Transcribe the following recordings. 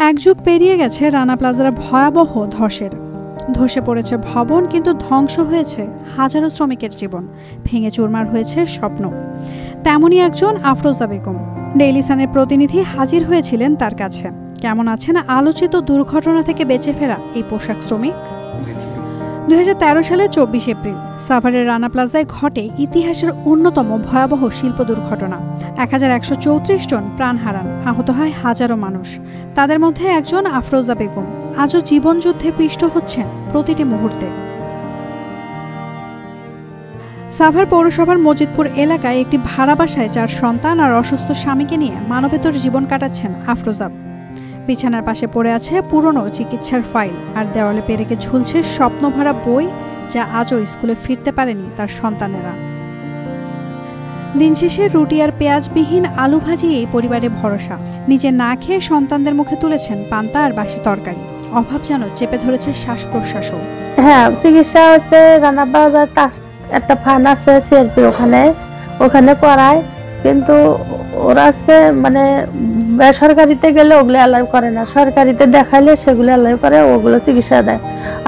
এক যুগ পেরিয়ে গেছে রানা প্লাজার ভয়াবহ ধসের। ধসে পড়েছে ভবন, কিন্তু ধ্বংস হয়েছে হাজারো শ্রমিকের জীবন, ভেঙে চুরমার হয়েছে স্বপ্ন। তেমনই একজন আফরোজা বেগম। ডেইলি সানের প্রতিনিধি হাজির হয়েছিলেন তার কাছে। কেমন আছেন আলোচিত দুর্ঘটনা থেকে বেঁচে ফেরা এই পোশাক শ্রমিক? 2013 সালের 24 এপ্রিল সাভারের রানা প্লাজায় ঘটে ইতিহাসের অন্যতম ভয়াবহ শিল্প দুর্ঘটনা। 1134 জন প্রাণ হারান, আহত হয় হাজারো মানুষ। তাদের মধ্যে একজন আফরোজা বেগম আজও জীবনযুদ্ধে পিষ্ট হচ্ছেন প্রতিটি মুহূর্তে। সাভার পৌরসভার মজিদপুর এলাকায় একটি ভাড়া বাসায় 4 সন্তান আর অসুস্থ স্বামীকে নিয়ে মানবেতর জীবন কাটাচ্ছেন আফরোজা। বিছানার পাশে পড়ে আছে পুরনো চিকিৎসার ফাইল, আর দেওয়ালে পেরেকে ঝুলছে স্বপ্নভরা বই, যা আজও স্কুলে ফিরতে পারেনি তার সন্তানেরা। দিন শেষে রুটি আর পেঁয়াজবিহীন আলু ভাজি এই পরিবারের ভরসা। নিজে না খেয়ে সন্তানদের মুখে তুলেছেন পান্তা আর বাসি তরকারি। অভাব যেন চেপে ধরেছে শ্বাস প্রশ্বাসও। হ্যাঁ, চিকিৎসা হচ্ছে রানা প্লাজার একটা ফান্ড আছে সিএলপি, ওখানে করায়, কিন্তু ওরা মানে বেসরকারিতে গেলে ওগুলো অ্যালাউ করে না, সরকারিতে দেখাইলে সেগুলো অ্যালাউ করে, ওগুলো চিকিৎসা দেয়।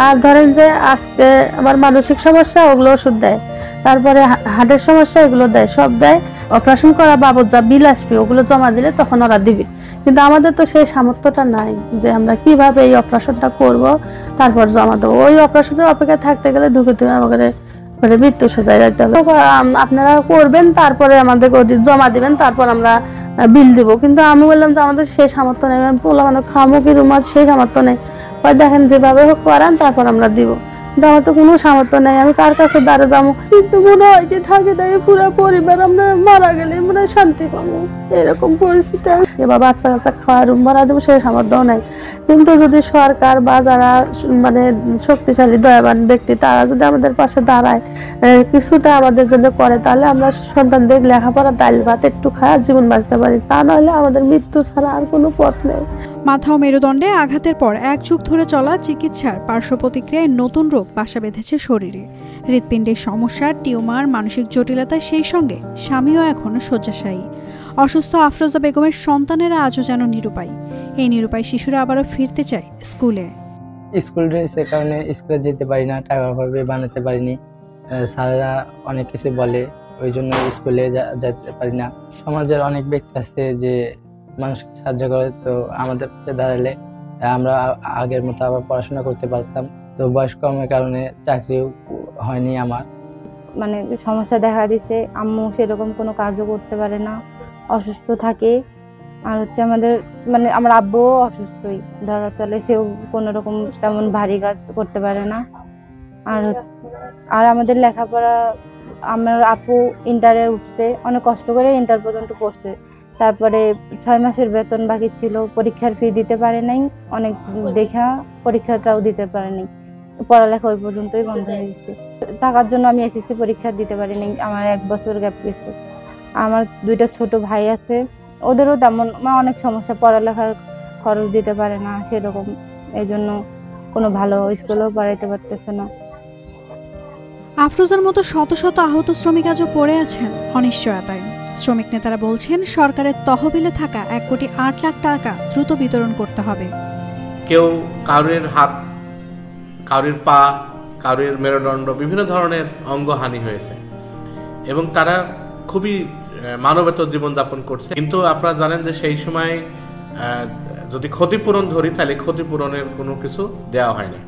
আর ধরেন যে আজকে আমার মানসিক সমস্যা, ওগুলো ওষুধ দেয়, তারপরে হার্টের সমস্যা, এগুলো দেয়, সব দেয়। অপারেশন করা বাবদ যা বিল আসবে ওগুলো জমা দিলে তখন ওরা দিবে, কিন্তু আমাদের তো সেই সামর্থ্যটা নাই যে আমরা কিভাবে এই অপারেশনটা করব তারপর জমা দেবো। ওই অপারেশনের অপেক্ষায় থাকতে গেলে দুঃখিত আমাদের মৃত্যু সোজায় যাইতে হবে। আপনারা করবেন, তারপরে আমাদের জমা দিবেন, তারপর আমরা বিল দিব। কিন্তু আমি বললাম যে আমাদের সেই সামর্থ্য নেই, পোলা মানে খামো কি রুমাল, সেই সামর্থ্য নেই। দেখেন যেভাবে হোক করান, তারপর আমরা দিব। কিন্তু আমার তো কোনো সামর্থ্য নেই, আমি কার কাছে দাঁড়িয়ে যাবো? কিন্তু মনে হয় যে থাকে থাকে পুরো পরিবার আমরা মারা গেলে মনে হয় শান্তি পাবো, এরকম পরিস্থিতি। এবার বাচ্চা কাচ্চা খাওয়া রুম ভাড়া দেবো, সেই সামর্থ্য নেই। কিন্তু যদি সরকার বা যারা মানে শক্তিশালী দয়াবান ব্যক্তি, তারা যদি আমাদের পাশে দাঁড়ায়, কিছুটা আমাদের জন্য করে, তাহলে আমরা সন্তানদের লেখাপড়া ডাল ভাত একটু খায় জীবন বাঁচতে পারি। তা নাহলে আমাদের মৃত্যু ছাড়া আর কোনো পথ নেই। মাথা ও মেরুদণ্ডে আঘাতের পর 1 যুগ ধরে চলা চিকিৎসার পার্শ্ব প্রতিক্রিয়ায় নতুন রোগ বাসা বেঁধেছে শরীরে। হৃৎপিণ্ডের সমস্যা, টিউমার, মানসিক জটিলতা, সেই সঙ্গে স্বামীও এখনো শয্যাশায়ী। অসুস্থ আফরোজা বেগমের সন্তানেরা আজও যেন নিরুপায়। এই নিরুপায় শিশুরা আবারও ফিরতে চায় স্কুলে। স্কুল ড্রেসের কারণে স্কুলে যেতে পারি না, টাকাভাবে বানাতে পারিনি। স্যাররা অনেক কিছু বলে, ওই জন্য স্কুলে যেতে পারি না। সমাজের অনেক ব্যক্তি আছে যে মানুষকে সাহায্য করে, তো আমাদের পাশে দাঁড়ালে আমরা আগের মতো আবার পড়াশোনা করতে পারতাম। তো বয়স কমের কারণে চাকরিও হয়নি আমার। মানে সমস্যা দেখা দিছে, আম্মু সেরকম কোনো কাজও করতে পারে না, অসুস্থ থাকে। আর হচ্ছে আমাদের মানে আমার আব্বুও অসুস্থই ধরা চলে, সেও কোনো রকম তেমন ভারী কাজ করতে পারে না। আর আমাদের লেখাপড়া, আমার আপু ইন্টারে উঠছে, অনেক কষ্ট করে ইন্টার পর্যন্ত পড়ছে, তারপরে 6 মাসের বেতন বাকি ছিল, পরীক্ষার ফি দিতে পারে নাই, অনেক দেখা পরীক্ষাটাও দিতে পারে নাই, পড়ালেখা ওই পর্যন্তই বন্ধ হয়ে গেছে। টাকার জন্য আমি এসএসসি পরীক্ষা দিতে পারি নাই, আমার 1 বছর গ্যাপ গেছে। আমার 2টা ছোট ভাই আছে, ওদেরও তেমন অনেক সমস্যা, পড়ালেখার খরচ দিতে পারে না সেরকম, এই জন্য কোনো ভালো স্কুলেও পড়াইতে পারতেছে না। আফরোজার মতো শত শত আহত শ্রমিক আজও পড়ে আছেন অনিশ্চয়তায়। শ্রমিক নেতারা বলছেন সরকারের তহবিলে থাকা 1,08 লাখ টাকা দ্রুত বিতরণ করতে হবে। কেউ কারোর হাত, কারোর পা, কারোর মেরুদণ্ড, বিভিন্ন ধরনের অঙ্গহানি হয়েছে এবং তারা খুবই মানবেতর জীবনযাপন করছে। কিন্তু আপনারা জানেন যে সেই সময় যদি ক্ষতিপূরণ ধরি, তাহলে ক্ষতিপূরণের কোনো কিছু দেওয়া হয়নি।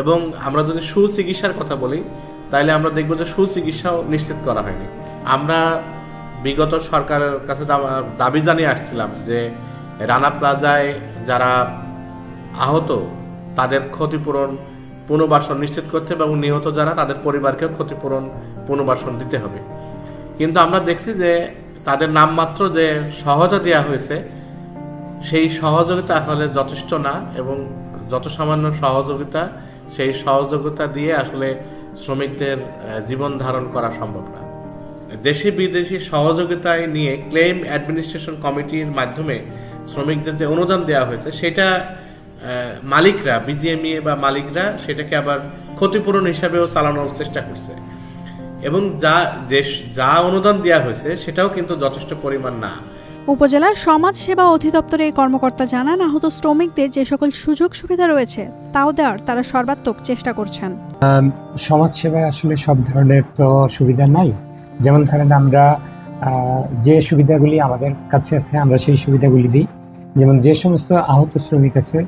এবং আমরা যদি সুচিকিৎসার কথা বলি, তাহলে আমরা দেখব যে সুচিকিৎসাও নিশ্চিত করা হয়নি। আমরা বিগত সরকারের কাছে দাবি জানিয়ে আসছিলাম যে রানা প্লাজায় যারা আহত তাদের ক্ষতিপূরণ পুনর্বাসন নিশ্চিত করতে হবে এবং নিহত যারা তাদের পরিবারকেও ক্ষতিপূরণ পুনর্বাসন দিতে হবে। কিন্তু আমরা দেখছি যে তাদের নামমাত্র যে সহায়তা দেওয়া হয়েছে, সেই সহযোগিতা আসলে যথেষ্ট না, এবং যত সামান্য সহযোগিতা, সেই সহযোগিতা দিয়ে আসলে শ্রমিকদের জীবন ধারণ করা সম্ভব না। দেশি বিদেশি সহযোগিতায় নিয়ে ক্লেম অ্যাডমিনিস্ট্রেশন কমিটির মাধ্যমে শ্রমিকদের যে অনুদান দেওয়া হয়েছে, সেটা মালিকরা, বিজিএমইএ বা মালিকরা সেটাকে আবার ক্ষতিপূরণ হিসাবেও চালানোর চেষ্টা করছে। এবং যা অনুদান দেওয়া হয়েছে সেটাও কিন্তু যথেষ্ট পরিমাণ না। উপজেলা সমাজ সেবা অধিদপ্তরের কর্মকর্তা জানান, আহত শ্রমিকদের যে সকল সুযোগ সুবিধা রয়েছে তাও দেওয়ার তারা সর্বাত্মক চেষ্টা করছেন। সমাজ সেবায় আসলে সব ধরনের তো সুবিধা নাই। যেমন ধরেন আমরা যে সুবিধাগুলি আমাদের কাছে আছে আমরা সেই সুবিধাগুলি দিই। যেমন যে সমস্ত আহত শ্রমিক আছে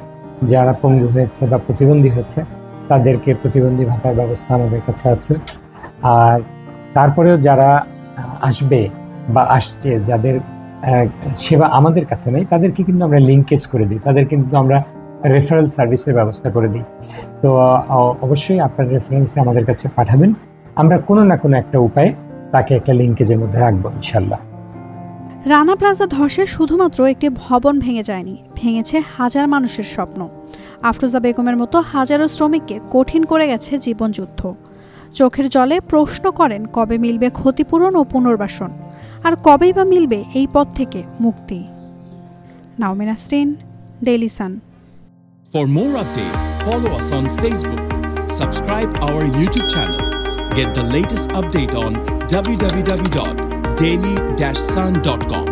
যারা পঙ্গু হয়েছে বা প্রতিবন্ধী হয়েছে তাদেরকে প্রতিবন্ধী ভাতার ব্যবস্থা আমাদের কাছে আছে। আর তারপরেও যারা আসবে বা আসছে যাদের সেবা আমাদের কাছে নেই তাদেরকে কিন্তু আমরা লিঙ্কেজ করে দিই, তাদের কিন্তু আমরা রেফারেল সার্ভিসের ব্যবস্থা করে দিই। তো অবশ্যই আপনার রেফারেন্সে আমাদের কাছে পাঠাবেন, আমরা কোনো না কোনো একটা উপায়ে তাকে একটা লিঙ্কেজের মধ্যে রাখবো ইনশাল্লাহ। রানা প্লাজা ধসে শুধুমাত্র একটি ভবন ভেঙে যায়নি, ভেঙেছে হাজার মানুষের স্বপ্ন। আফরোজা বেগমের মতো হাজারো শ্রমিককে কঠিন করে গেছে জীবনযুদ্ধ। চোখের জলে প্রশ্ন করেন কবে মিলবে ক্ষতিপূরণ ও পুনর্বাসন, আর কবেই বা মিলবে এই পথ থেকে মুক্তি। নাওমিন Nasrin, Daily Sun. For more updates, follow us on Facebook, subscribe our YouTube channel, get the latest update on www.daily-sun.com.